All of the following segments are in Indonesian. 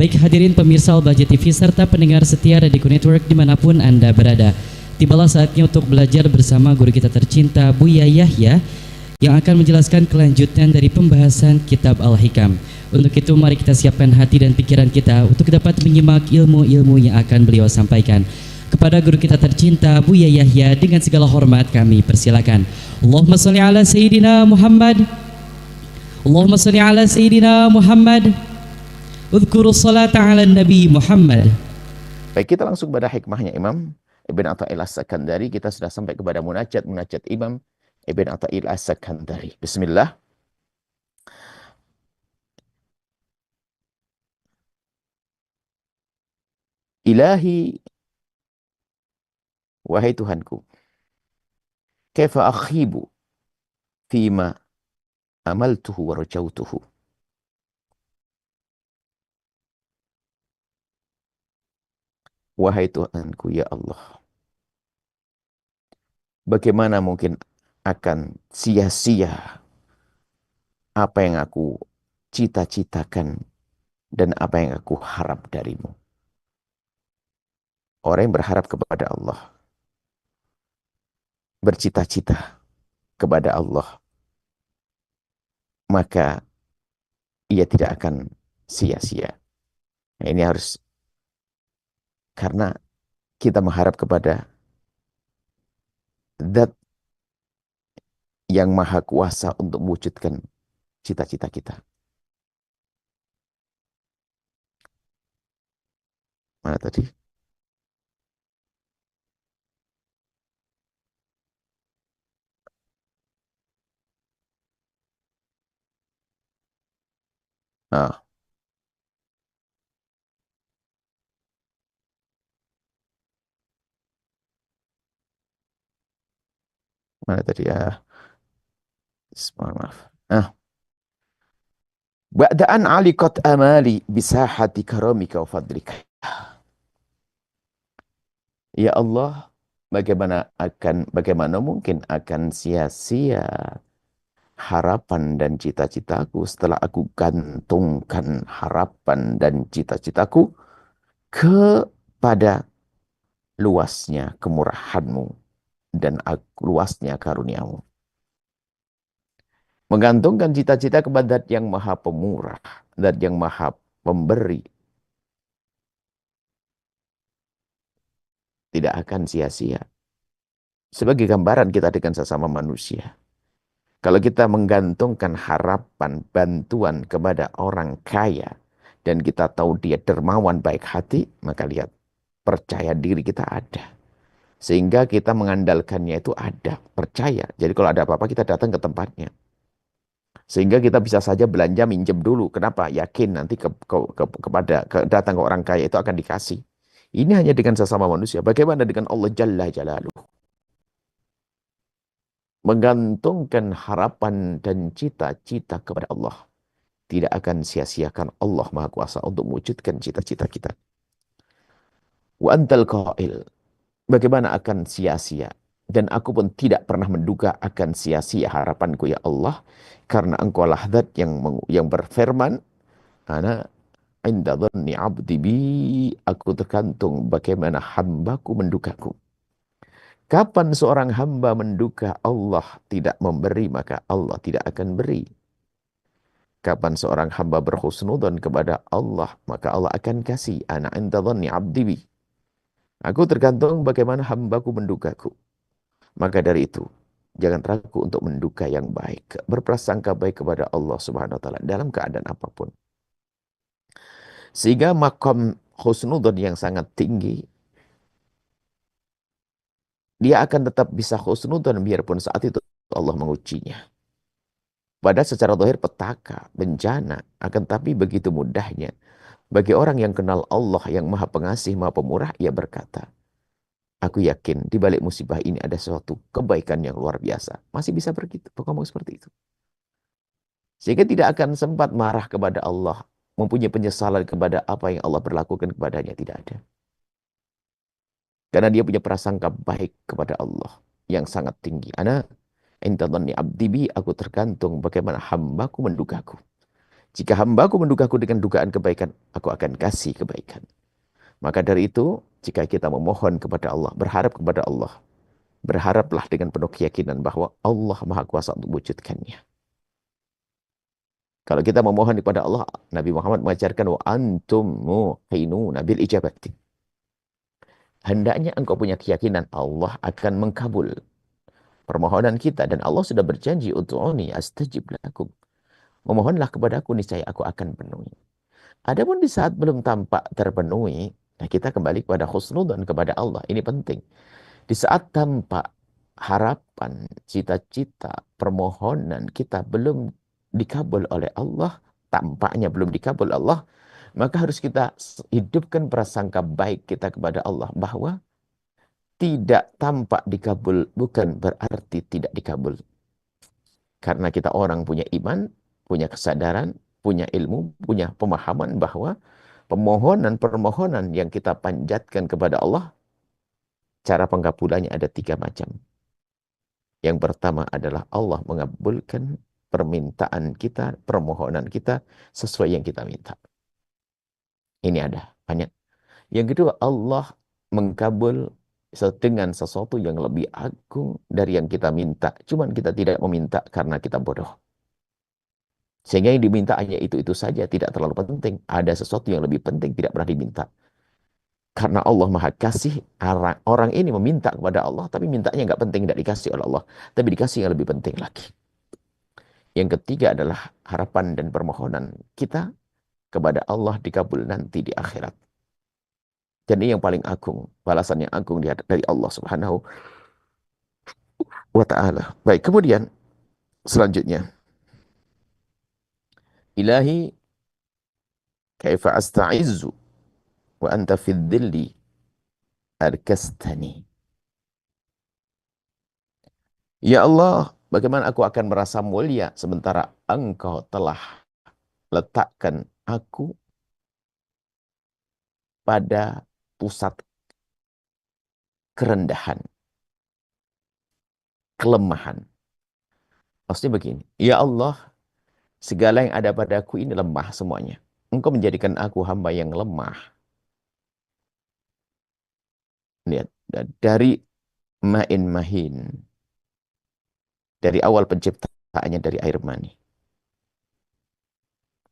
Baik hadirin pemirsa Al-Bahjah TV serta pendengar setia Radio Network dimanapun Anda berada. Tibalah saatnya untuk belajar bersama guru kita tercinta Buya Yahya yang akan menjelaskan kelanjutan dari pembahasan Kitab Al-Hikam. Untuk itu mari kita siapkan hati dan pikiran kita untuk dapat menyimak ilmu-ilmu yang akan beliau sampaikan. Kepada guru kita tercinta Buya Yahya dengan segala hormat kami persilakan. Allahumma shalli ala Sayyidina Muhammad. Allahumma shalli ala Sayyidina Muhammad. Udhkuru salata ala Nabi Muhammad. Baik, kita langsung pada hikmahnya Imam Ibn Atha'il As-Sakandari. Kita sudah sampai kepada munajat Imam Ibn Atha'il As-Sakandari. Bismillah. Ilahi, wahai Tuhanku, kaifa akhibu fima amaltuhu wa rajautuhu. Wahai Tuhanku, ya Allah, bagaimana mungkin akan sia-sia apa yang aku cita-citakan dan apa yang aku harap darimu. Orang yang berharap kepada Allah, bercita-cita kepada Allah, maka ia tidak akan sia-sia. Nah, ini harus, karena kita mengharap kepada Zat yang maha kuasa untuk mewujudkan cita-cita kita. Mana tadi? Ah, mana tadi ya? Maaf. Ba'da'an aliqat amali bisahati karamika wa fadlika. Ya Allah, bagaimana mungkin akan sia-sia harapan dan cita-citaku setelah aku gantungkan harapan dan cita-citaku kepada luasnya kemurahanmu dan luasnya karuniamu. Menggantungkan cita-cita kepada Zat yang maha pemurah, Zat yang maha pemberi, tidak akan sia-sia. Sebagai gambaran kita dengan sesama manusia. Kalau kita menggantungkan harapan, bantuan kepada orang kaya, dan kita tahu dia dermawan baik hati, maka lihat, percaya diri kita ada. Sehingga kita mengandalkannya itu ada, percaya. Jadi kalau ada apa-apa kita datang ke tempatnya. Sehingga kita bisa saja belanja minjem dulu. Kenapa? Yakin nanti datang ke orang kaya itu akan dikasih. Ini hanya dengan sesama manusia. Bagaimana dengan Allah Jalla Jalaluh? Menggantungkan harapan dan cita-cita kepada Allah. Tidak akan sia-siakan Allah Maha Kuasa untuk mewujudkan cita-cita kita. Wa antal qail. Bagaimana akan sia-sia? Dan aku pun tidak pernah menduga akan sia-sia harapanku ya Allah. Karena engkau lah Zat yang berfirman. Ana inda dhanni abdi bi. Aku tergantung bagaimana hambaku mendugaku. Kapan seorang hamba menduga Allah tidak memberi, maka Allah tidak akan beri. Kapan seorang hamba berhusnudzon kepada Allah, maka Allah akan kasih. Ana inda dhanni abdi bi. Aku tergantung bagaimana hambaku mendugaku. Maka dari itu, jangan ragu untuk menduga yang baik. Berprasangka baik kepada Allah Subhanahu wa Ta'ala dalam keadaan apapun. Sehingga makom husnudzon yang sangat tinggi, dia akan tetap bisa husnudzon biarpun saat itu Allah mengujinya. Padahal secara zahir petaka, bencana, akan tapi begitu mudahnya. Bagi orang yang kenal Allah yang maha pengasih, maha pemurah, ia berkata, aku yakin di balik musibah ini ada suatu kebaikan yang luar biasa. Masih bisa ngomong seperti itu. Sehingga tidak akan sempat marah kepada Allah, mempunyai penyesalan kepada apa yang Allah berlakukan kepadanya. Tidak ada. Karena dia punya prasangka baik kepada Allah yang sangat tinggi. Ana inta dhanni abdi bi, aku tergantung bagaimana hambaku mendugaku. Jika hambaku mendugaku dengan dugaan kebaikan, aku akan kasih kebaikan. Maka dari itu, jika kita memohon kepada Allah, berharap kepada Allah, berharaplah dengan penuh keyakinan bahwa Allah Maha Kuasa untuk mewujudkannya. Kalau kita memohon kepada Allah, Nabi Muhammad mengajarkan wa antum muqinuna bil ijabati. Hendaknya engkau punya keyakinan Allah akan mengkabul permohonan kita, dan Allah sudah berjanji ud'uni astajib lakum. Memohonlah kepadaku, niscaya aku akan penuhi. Adapun di saat belum tampak terpenuhi, nah kita kembali kepada husnudzon kepada Allah. Ini penting. Di saat tampak harapan, cita-cita, permohonan kita belum dikabul oleh Allah, tampaknya belum dikabul Allah, maka harus kita hidupkan prasangka baik kita kepada Allah bahwa tidak tampak dikabul bukan berarti tidak dikabul. Karena kita orang punya iman, punya kesadaran, punya ilmu, punya pemahaman bahwa permohonan-permohonan yang kita panjatkan kepada Allah, cara pengkabulannya ada 3 macam. Yang pertama adalah Allah mengabulkan permintaan kita, permohonan kita sesuai yang kita minta. Ini ada banyak. Yang kedua, Allah mengkabul dengan sesuatu yang lebih agung dari yang kita minta. Cuman kita tidak meminta karena kita bodoh. Sehingga yang diminta hanya itu-itu saja, tidak terlalu penting. Ada sesuatu yang lebih penting, tidak pernah diminta. Karena Allah Maha Kasih, orang ini meminta kepada Allah, tapi mintanya nggak penting, tidak dikasih oleh Allah. Tapi dikasih yang lebih penting lagi. Yang ketiga adalah harapan dan permohonan kita kepada Allah dikabul nanti di akhirat. Dan ini yang paling agung, balasan yang agung dari Allah Subhanahu wa Ta'ala. Baik, kemudian selanjutnya. Ilahi kaifa asta'izzu wa anta fid dhilli arkastani. Ya Allah, bagaimana aku akan merasa mulia sementara Engkau telah letakkan aku pada pusat kerendahan, kelemahan. Maksudnya begini, ya Allah, segala yang ada padaku ini lemah semuanya. Engkau menjadikan aku hamba yang lemah. Lihat, dari ma'in mahin, dari awal penciptaannya dari air mani.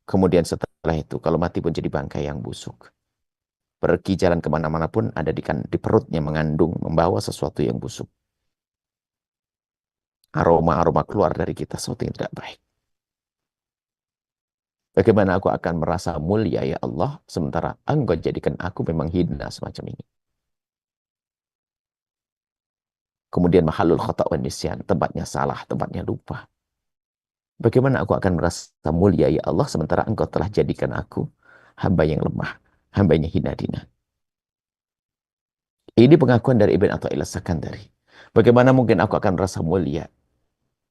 Kemudian setelah itu, kalau mati pun jadi bangkai yang busuk. Pergi jalan kemana-mana pun ada di perutnya mengandung, membawa sesuatu yang busuk. Aroma-aroma keluar dari kita, sesuatu yang tidak baik. Bagaimana aku akan merasa mulia ya Allah, sementara Engkau jadikan aku memang hina semacam ini. Kemudian mahalul khata' wa nisyan, tempatnya salah, tempatnya lupa. Bagaimana aku akan merasa mulia ya Allah, sementara Engkau telah jadikan aku hamba yang lemah, hamba yang hina dina. Ini pengakuan dari Ibn Atha'illah Sakandari. Bagaimana mungkin aku akan merasa mulia?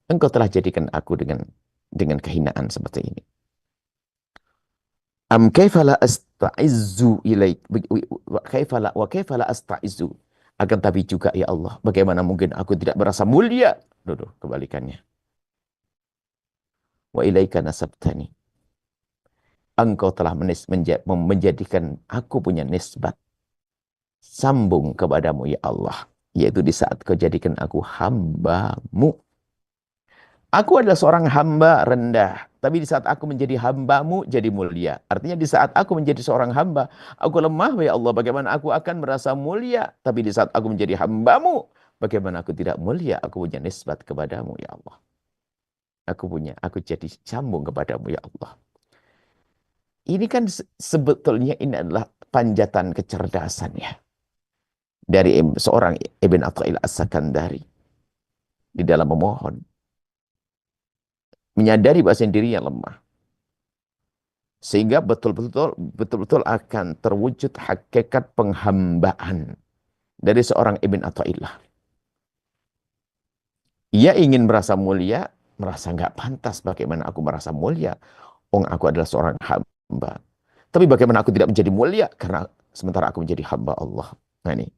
Engkau telah jadikan aku dengan kehinaan seperti ini. Am kaifa la asta'izzu ilaik wa kaifa la asta'izzu. Akan tapi juga ya Allah, bagaimana mungkin aku tidak merasa mulia? Duh, kebalikannya. Wa ilaika nasabtani. Engkau telah menjadikan aku punya nisbat, sambung kepadamu ya Allah, yaitu di saat kau jadikan aku hambamu. Aku adalah seorang hamba rendah, tapi di saat aku menjadi hambamu jadi mulia. Artinya di saat aku menjadi seorang hamba, aku lemah ya Allah, bagaimana aku akan merasa mulia? Tapi di saat aku menjadi hambamu, bagaimana aku tidak mulia? Aku punya nisbat kepadamu ya Allah. Aku jadi sambung kepadamu ya Allah. Ini kan sebetulnya ini adalah panjatan kecerdasan ya. Dari seorang Ibn Atha'illah As-Sakandari. Di dalam memohon. Menyadari bahwa dirinya lemah. Sehingga betul-betul akan terwujud hakikat penghambaan dari seorang Ibn Atha'illah. Ia ingin merasa mulia, merasa nggak pantas bagaimana aku merasa mulia. Aku adalah seorang hamba. Tapi bagaimana aku tidak menjadi mulia karena sementara aku menjadi hamba Allah. Nah ini.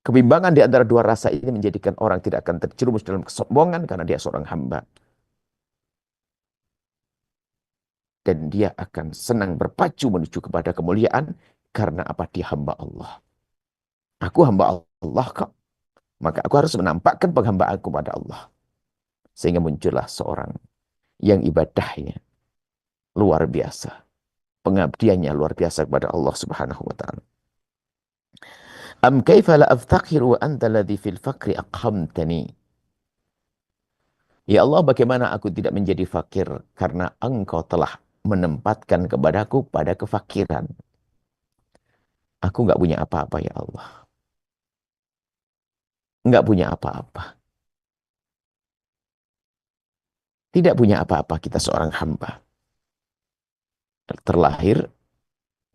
Kebimbangan di antara dua rasa ini menjadikan orang tidak akan terjerumus dalam kesombongan karena dia seorang hamba. dan dia akan senang berpacu menuju kepada kemuliaan karena apa? Dia hamba Allah. Aku hamba Allah kok. Maka aku harus menampakkan penghambaanku pada Allah. Sehingga muncullah seorang yang ibadahnya luar biasa. Pengabdiannya luar biasa kepada Allah Subhanahu wa taala. Am kaifa la aftakhiru wa anta alladhi fil fakri aqhamtani. Ya Allah, bagaimana aku tidak menjadi fakir karena Engkau telah menempatkan kepadaku pada kefakiran. Aku nggak punya apa-apa ya Allah. Nggak punya apa-apa. Tidak punya apa-apa kita seorang hamba. Terlahir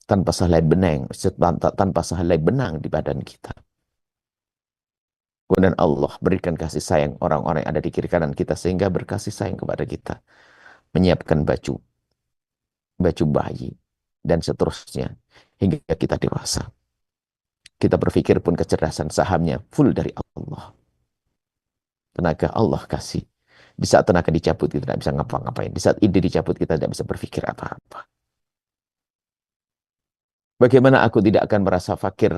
tanpa sehelai benang, tanpa sehelai benang di badan kita. Kemudian Allah berikan kasih sayang orang-orang yang ada di kiri kanan kita sehingga berkasih sayang kepada kita. Menyiapkan baju bayi, dan seterusnya hingga kita dewasa. Kita berpikir pun kecerdasan sahamnya full dari Allah. Tenaga Allah kasih. Di saat tenaga dicabut kita tidak bisa ngapa-ngapain. Di saat ide dicabut kita tidak bisa berpikir apa-apa. Bagaimana aku tidak akan merasa fakir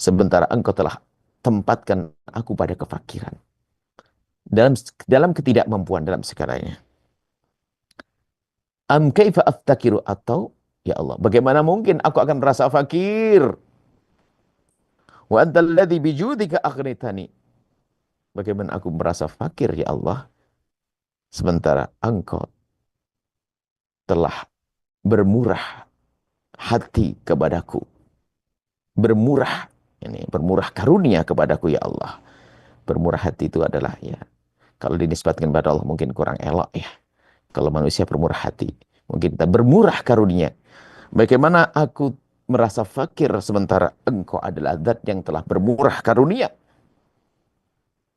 sementara Engkau telah tempatkan aku pada kefakiran. Dalam ketidakmampuan dalam segalanya. Am kaifa aftakiru, atau ya Allah, bagaimana mungkin aku akan merasa fakir? Wa antal ladzi bijudika aghnitani. Bagaimana aku merasa fakir ya Allah sementara Engkau telah bermurah hati kepadaku. Bermurah karunia kepadaku ya Allah. Bermurah hati itu adalah ya, kalau dinisbatkan kepada Allah mungkin kurang elok ya. Kalau manusia bermurah hati, mungkin kita bermurah karunia. Bagaimana aku merasa fakir sementara Engkau adalah zat yang telah bermurah karunia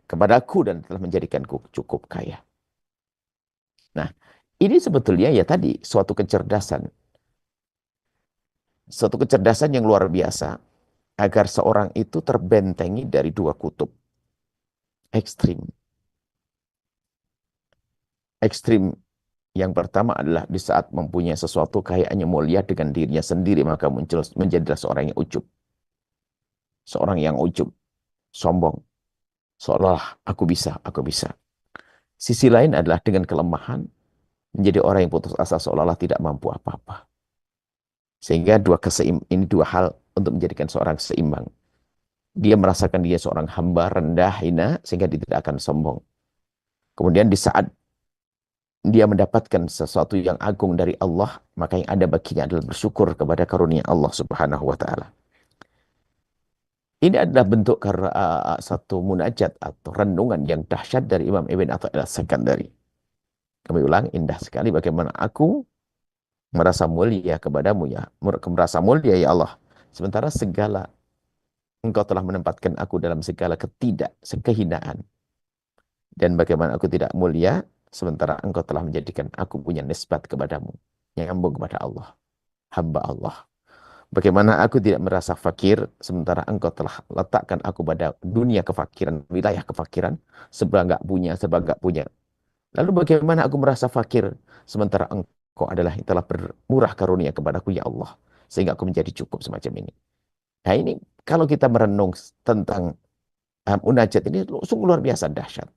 kepadaku dan telah menjadikanku cukup kaya. Nah, ini sebetulnya ya tadi suatu kecerdasan. Suatu kecerdasan yang luar biasa agar seorang itu terbentengi dari dua kutub ekstrim. Ekstrim yang pertama adalah di saat mempunyai sesuatu kayaannya mulia dengan dirinya sendiri, maka muncul menjadilah seorang yang ujub. Seorang yang ujub, sombong. Seolah aku bisa, aku bisa. Sisi lain adalah dengan kelemahan, menjadi orang yang putus asa seolah-olah tidak mampu apa-apa. Sehingga ini dua hal untuk menjadikan seorang seimbang. Dia merasakan dia seorang hamba rendah, hina, sehingga dia tidak akan sombong. Kemudian di saat dia mendapatkan sesuatu yang agung dari Allah, maka yang ada baginya adalah bersyukur kepada karunia Allah Subhanahu wa taala. Ini adalah bentuk satu munajat atau renungan yang dahsyat dari Imam Ibn Athaillah As-Sakandari. Kami ulang, indah sekali bagaimana aku merasa mulia kepadamu ya, merasa mulia ya Allah. Sementara segala Engkau telah menempatkan aku dalam segala kehinaan. Dan bagaimana aku tidak mulia sementara Engkau telah menjadikan aku punya nisbat kepadamu, yang nyambung kepada Allah, hamba Allah. Bagaimana aku tidak merasa fakir sementara Engkau telah letakkan aku pada dunia kefakiran, wilayah kefakiran, serba nggak punya. Lalu bagaimana aku merasa fakir sementara Engkau adalah yang telah bermurah karunia kepadaku ya Allah, sehingga aku menjadi cukup semacam ini. Nah ini kalau kita merenung tentang munajat ini sungguh luar biasa dahsyat.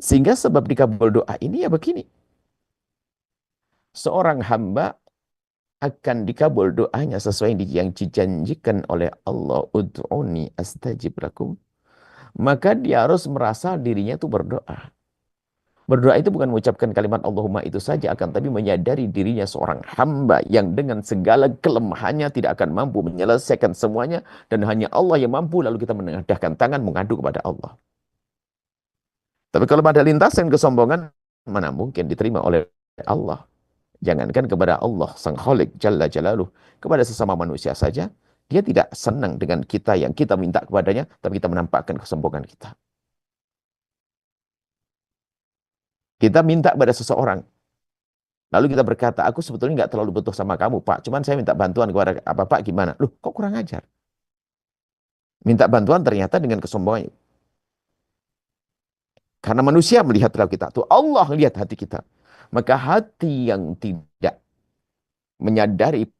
Sehingga sebab dikabul doa ini ya begini. Seorang hamba akan dikabul doanya sesuai yang dijanjikan oleh Allah, ud'uni astajib lakum. Maka dia harus merasa dirinya itu berdoa. Berdoa itu bukan mengucapkan kalimat Allahumma itu saja, akan tapi menyadari dirinya seorang hamba yang dengan segala kelemahannya tidak akan mampu menyelesaikan semuanya, dan hanya Allah yang mampu, lalu kita menengadahkan tangan mengadu kepada Allah. Tapi kalau pada lintasan kesombongan, mana mungkin diterima oleh Allah. Jangankan kepada Allah, Sang Khalik, Jalla Jalaluh, kepada sesama manusia saja, dia tidak senang dengan kita yang kita minta kepadanya, tapi kita menampakkan kesombongan kita. Kita minta kepada seseorang, lalu kita berkata, aku sebetulnya nggak terlalu butuh sama kamu, Pak. Cuman saya minta bantuan kepada apa, Pak, gimana? Loh, kok kurang ajar? Minta bantuan ternyata dengan kesombongan. Karena manusia melihat kita, tuh Allah lihat hati kita. Maka hati yang tidak menyadari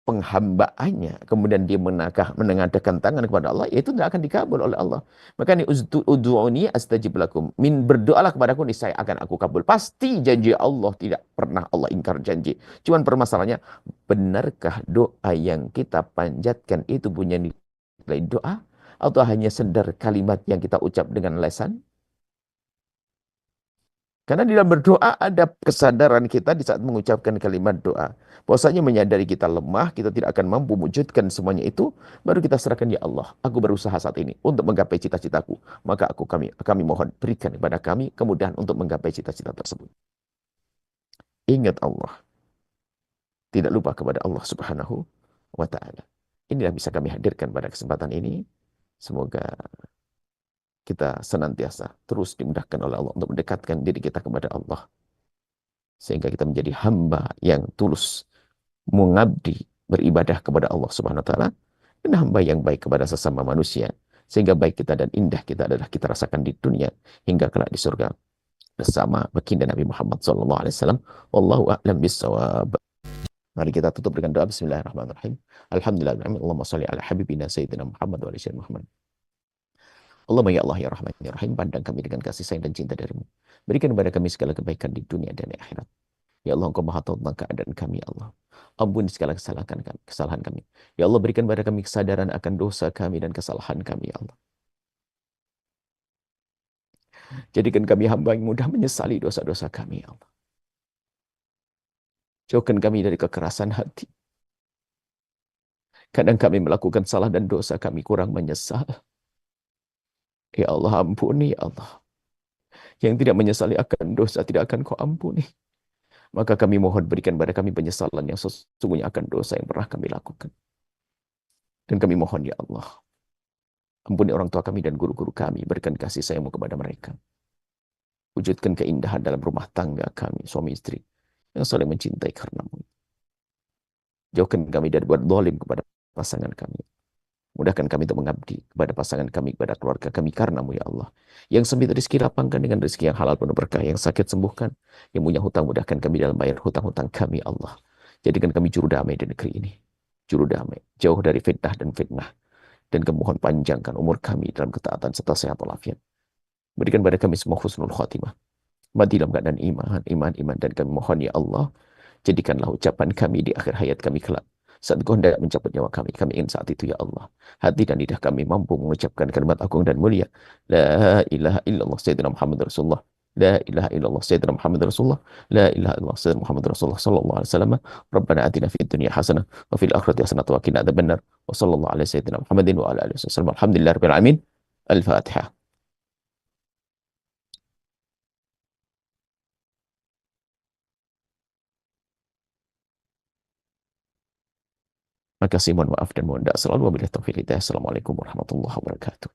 penghambaannya, kemudian dia menengadahkan tangan kepada Allah, itu tidak akan dikabul oleh Allah. Makanya ud'uni astajib lakum. Berdoalah kepadaku, niscaya akan aku kabul. Pasti janji Allah, tidak pernah Allah ingkar janji. Cuman permasalahannya, benarkah doa yang kita panjatkan itu punya nilai doa, atau hanya sekedar kalimat yang kita ucap dengan lisan? Karena di dalam berdoa ada kesadaran kita di saat mengucapkan kalimat doa. Bahwasanya menyadari kita lemah, kita tidak akan mampu mewujudkan semuanya itu, baru kita serahkan, ya Allah, aku berusaha saat ini untuk menggapai cita-citaku. Maka kami mohon berikan kepada kami kemudahan untuk menggapai cita-cita tersebut. Ingat Allah. Tidak lupa kepada Allah Subhanahu wa Ta'ala. Inilah bisa kami hadirkan pada kesempatan ini. Semoga kita senantiasa terus dimudahkan oleh Allah untuk mendekatkan diri kita kepada Allah. Sehingga kita menjadi hamba yang tulus mengabdi, beribadah kepada Allah Subhanahu wa Ta'ala, dan hamba yang baik kepada sesama manusia. Sehingga baik kita dan indah kita adalah kita rasakan di dunia hingga kelak di surga bersama baginda Nabi Muhammad SAW. Wallahu a'lam bissawab. Mari kita tutup dengan doa. Bismillahirrahmanirrahim. Alhamdulillah. Allahumma salli ala habibina Sayyidina Muhammad wa ala Muhammad. Allahumma ya Allah ya Rahman ya Rahim, pandang kami dengan kasih sayang dan cinta darimu. Berikan kepada kami segala kebaikan di dunia dan di akhirat. Ya Allah, Engkau maha tahu tentang keadaan kami, ya Allah. Ampuni segala kesalahan kami. Ya Allah, berikan kepada kami kesadaran akan dosa kami dan kesalahan kami, ya Allah. Jadikan kami hamba yang mudah menyesali dosa-dosa kami, ya Allah. Jauhkan kami dari kekerasan hati. Kadang kami melakukan salah dan dosa kami kurang menyesal. Ya Allah, ampuni, ya Allah. Yang tidak menyesali akan dosa tidak akan Kau ampuni. Maka kami mohon berikan kepada kami penyesalan yang sesungguhnya akan dosa yang pernah kami lakukan. Dan kami mohon, ya Allah, ampuni orang tua kami dan guru-guru kami. Berikan kasih sayang-Mu kepada mereka. Wujudkan keindahan dalam rumah tangga kami, suami istri, yang saling mencintai karena-Mu. Jauhkan kami dari buat zalim kepada pasangan kami. Mudahkan kami untuk mengabdi kepada pasangan kami, kepada keluarga kami karena-Mu, ya Allah. Yang sempit rezeki lapangkan dengan rezeki yang halal penuh berkah, yang sakit sembuhkan, yang punya hutang mudahkan kami dalam bayar hutang-hutang kami, ya Allah. Jadikan kami juru damai di negeri ini. Juru damai, jauh dari fitnah dan fitnah. Dan kami mohon panjangkan umur kami dalam ketaatan serta sehat walafiat. Berikan pada kami semua husnul khatimah. Mati dalam keadaan iman. Dan kami mohon, ya Allah, jadikanlah ucapan kami di akhir hayat kami kelak. Saat Kau hendak mencabut nyawa kami ingin saat itu, ya Allah, hati dan lidah kami mampu mengucapkan kalimat agung dan mulia. La ilaha illallah Sayyidina Muhammad Rasulullah. La ilaha illallah Sayyidina Muhammad Rasulullah. La ilaha illallah Sayyidina Muhammad Rasulullah sallallahu alaihi wasallam. Rabbana atina fid dunya hasanah wa fil akhirati hasanah wa qina adzabannar. Wa sallallahu ala Sayyidina Muhammadin wa ala alihi wasallam. Alhamdulillahirabbil alamin. Al-Fatihah. Makasih, mohon maaf dan mohon doa selalu. Wabillahi taufiq hidayah. Assalamualaikum warahmatullahi wabarakatuh.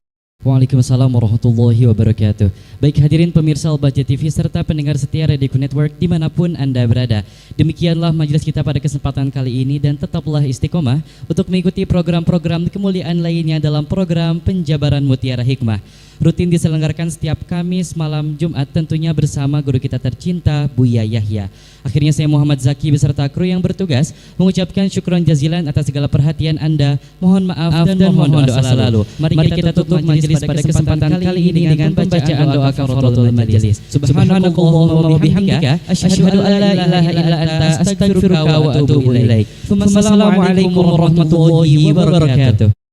Waalaikumsalam warahmatullahi wabarakatuh. Baik hadirin pemirsa Al-Bahjah TV serta pendengar setia Radio Network dimanapun Anda berada. Demikianlah majelis kita pada kesempatan kali ini, dan tetaplah istiqomah untuk mengikuti program-program kemuliaan lainnya dalam program Penjabaran Mutiara Hikmah. Rutin diselenggarakan setiap Kamis malam Jumat, tentunya bersama guru kita tercinta Buya Yahya. Akhirnya saya Muhammad Zaki beserta kru yang bertugas mengucapkan syukron jazilan atas segala perhatian Anda. Mohon maaf dan mohon doa selalu. Mari kita tutup majelis pada kesempatan kali ini dengan pembacaan doa kafaratul majelis. Subhanakallahumma wa bihamdika asyhadu an la ilaha illa anta astaghfiruka wa atubu ilaik. Wassalamualaikum warahmatullahi wabarakatuh.